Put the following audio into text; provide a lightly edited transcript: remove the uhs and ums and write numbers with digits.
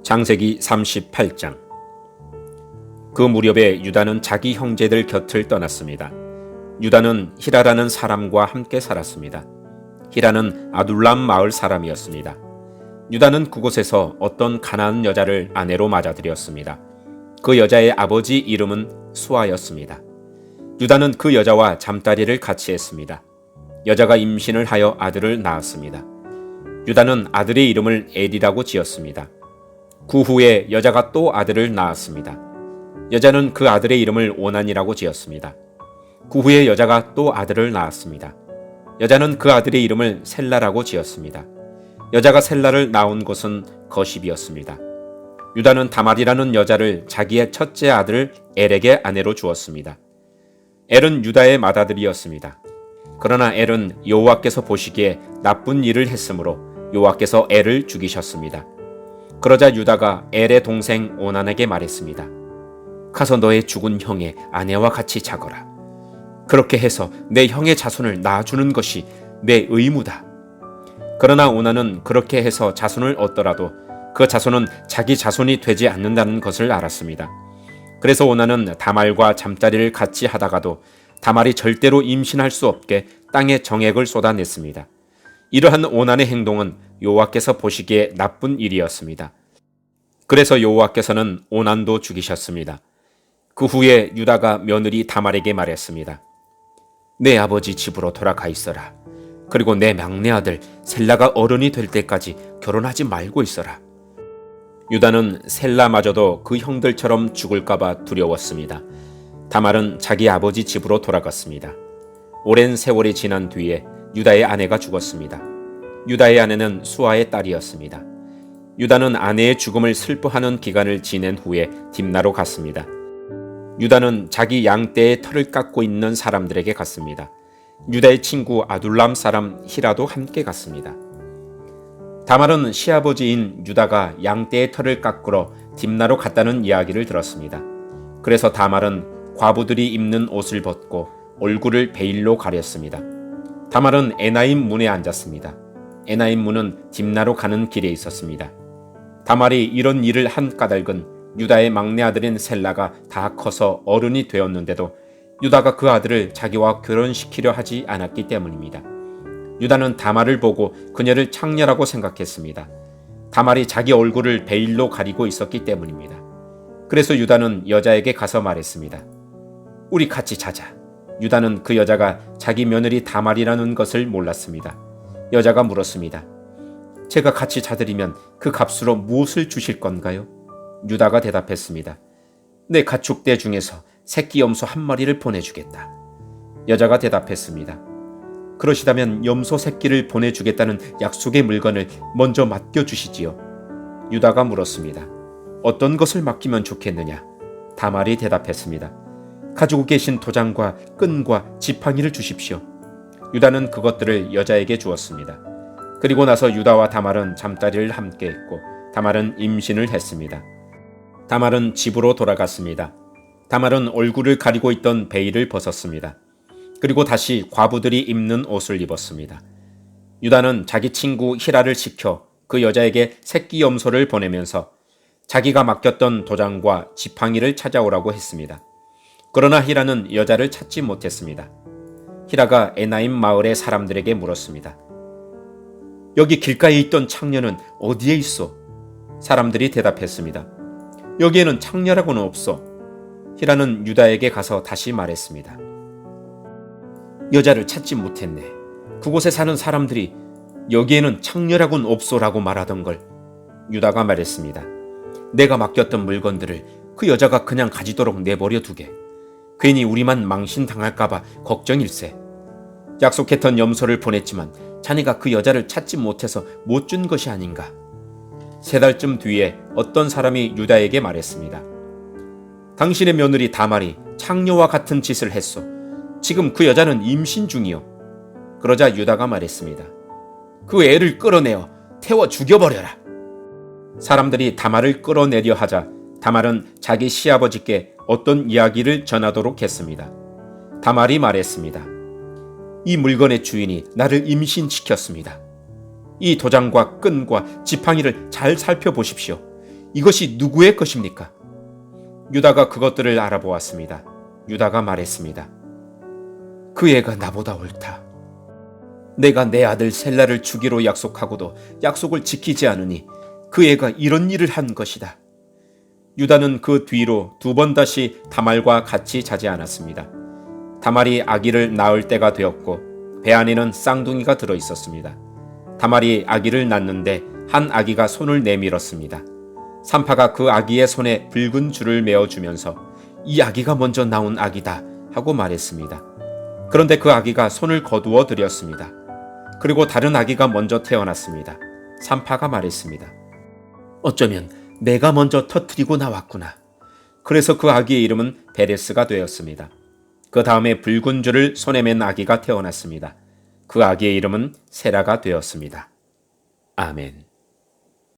창세기 38장. 그 무렵에 유다는 자기 형제들 곁을 떠났습니다. 유다는 히라라는 사람과 함께 살았습니다. 히라는 아둘람 마을 사람이었습니다. 유다는 그곳에서 어떤 가나안 여자를 아내로 맞아들였습니다. 그 여자의 아버지 이름은 수아였습니다. 유다는 그 여자와 잠자리를 같이 했습니다. 여자가 임신을 하여 아들을 낳았습니다. 유다는 아들의 이름을 엘이라고 지었습니다. 그 후에 여자가 또 아들을 낳았습니다. 여자는 그 아들의 이름을 오난이라고 지었습니다. 그 후에 여자가 또 아들을 낳았습니다. 여자는 그 아들의 이름을 셀라라고 지었습니다. 여자가 셀라를 낳은 곳은 거십이었습니다. 유다는 다말이라는 여자를 자기의 첫째 아들 엘에게 아내로 주었습니다. 엘은 유다의 맏아들이었습니다. 그러나 엘은 여호와께서 보시기에 나쁜 일을 했으므로 여호와께서 엘을 죽이셨습니다. 그러자 유다가 엘의 동생 오난에게 말했습니다. 가서 너의 죽은 형의 아내와 같이 자거라. 그렇게 해서 내 형의 자손을 낳아주는 것이 내 의무다. 그러나 오난은 그렇게 해서 자손을 얻더라도 그 자손은 자기 자손이 되지 않는다는 것을 알았습니다. 그래서 오난은 다말과 잠자리를 같이 하다가도 다말이 절대로 임신할 수 없게 땅에 정액을 쏟아냈습니다. 이러한 오난의 행동은 여호와께서 보시기에 나쁜 일이었습니다. 그래서 여호와께서는 오난도 죽이셨습니다. 그 후에 유다가 며느리 다말에게 말했습니다. 내 아버지 집으로 돌아가 있어라. 그리고 내 막내 아들 셀라가 어른이 될 때까지 결혼하지 말고 있어라. 유다는 셀라마저도 그 형들처럼 죽을까봐 두려웠습니다. 다말은 자기 아버지 집으로 돌아갔습니다. 오랜 세월이 지난 뒤에 유다의 아내가 죽었습니다. 유다의 아내는 수아의 딸이었습니다. 유다는 아내의 죽음을 슬퍼하는 기간을 지낸 후에 딥나로 갔습니다. 유다는 자기 양떼의 털을 깎고 있는 사람들에게 갔습니다. 유다의 친구 아둘람 사람 히라도 함께 갔습니다. 다말은 시아버지인 유다가 양떼의 털을 깎으러 딥나로 갔다는 이야기를 들었습니다. 그래서 다말은 과부들이 입는 옷을 벗고 얼굴을 베일로 가렸습니다. 다말은 에나임 문에 앉았습니다. 에나임 문은 딥나로 가는 길에 있었습니다. 다말이 이런 일을 한 까닭은 유다의 막내 아들인 셀라가 다 커서 어른이 되었는데도 유다가 그 아들을 자기와 결혼시키려 하지 않았기 때문입니다. 유다는 다말을 보고 그녀를 창녀라고 생각했습니다. 다말이 자기 얼굴을 베일로 가리고 있었기 때문입니다. 그래서 유다는 여자에게 가서 말했습니다. 우리 같이 자자. 유다는 그 여자가 자기 며느리 다말이라는 것을 몰랐습니다. 여자가 물었습니다. 제가 같이 자드리면 그 값으로 무엇을 주실 건가요? 유다가 대답했습니다. 내 가축대 중에서 새끼 염소 한 마리를 보내주겠다. 여자가 대답했습니다. 그러시다면 염소 새끼를 보내주겠다는 약속의 물건을 먼저 맡겨주시지요. 유다가 물었습니다. 어떤 것을 맡기면 좋겠느냐? 다말이 대답했습니다. 가지고 계신 도장과 끈과 지팡이를 주십시오. 유다는 그것들을 여자에게 주었습니다. 그리고 나서 유다와 다말은 잠자리를 함께 했고 다말은 임신을 했습니다. 다말은 집으로 돌아갔습니다. 다말은 얼굴을 가리고 있던 베일을 벗었습니다. 그리고 다시 과부들이 입는 옷을 입었습니다. 유다는 자기 친구 히라를 시켜 그 여자에게 새끼 염소를 보내면서 자기가 맡겼던 도장과 지팡이를 찾아오라고 했습니다. 그러나 히라는 여자를 찾지 못했습니다. 히라가 에나임 마을의 사람들에게 물었습니다. 여기 길가에 있던 창녀는 어디에 있어? 사람들이 대답했습니다. 여기에는 창녀라고는 없어. 히라는 유다에게 가서 다시 말했습니다. 여자를 찾지 못했네. 그곳에 사는 사람들이 여기에는 창녀라고는 없소라고 말하던 걸. 유다가 말했습니다. 내가 맡겼던 물건들을 그 여자가 그냥 가지도록 내버려 두게. 괜히 우리만 망신당할까봐 걱정일세. 약속했던 염소를 보냈지만 자네가 그 여자를 찾지 못해서 못 준 것이 아닌가. 3달쯤 뒤에 어떤 사람이 유다에게 말했습니다. 당신의 며느리 다말이 창녀와 같은 짓을 했소. 지금 그 여자는 임신 중이요. 그러자 유다가 말했습니다. 그 애를 끌어내어 태워 죽여버려라. 사람들이 다말을 끌어내려 하자 다말은 자기 시아버지께 어떤 이야기를 전하도록 했습니다. 다말이 말했습니다. 이 물건의 주인이 나를 임신시켰습니다. 이 도장과 끈과 지팡이를 잘 살펴보십시오. 이것이 누구의 것입니까? 유다가 그것들을 알아보았습니다. 유다가 말했습니다. 그 애가 나보다 옳다. 내가 내 아들 셀라를 주기로 약속하고도 약속을 지키지 않으니 그 애가 이런 일을 한 것이다. 유다는 그 뒤로 2번 다시 다말과 같이 자지 않았습니다. 다말이 아기를 낳을 때가 되었고 배 안에는 쌍둥이가 들어 있었습니다. 다말이 아기를 낳는데 한 아기가 손을 내밀었습니다. 산파가 그 아기의 손에 붉은 줄을 메어주면서 이 아기가 먼저 나온 아기다 하고 말했습니다. 그런데 그 아기가 손을 거두어 드렸습니다. 그리고 다른 아기가 먼저 태어났습니다. 산파가 말했습니다. 어쩌면 내가 먼저 터뜨리고 나왔구나. 그래서 그 아기의 이름은 베레스가 되었습니다. 그 다음에 붉은 줄을 손에 맨 아기가 태어났습니다. 그 아기의 이름은 세라가 되었습니다. 아멘.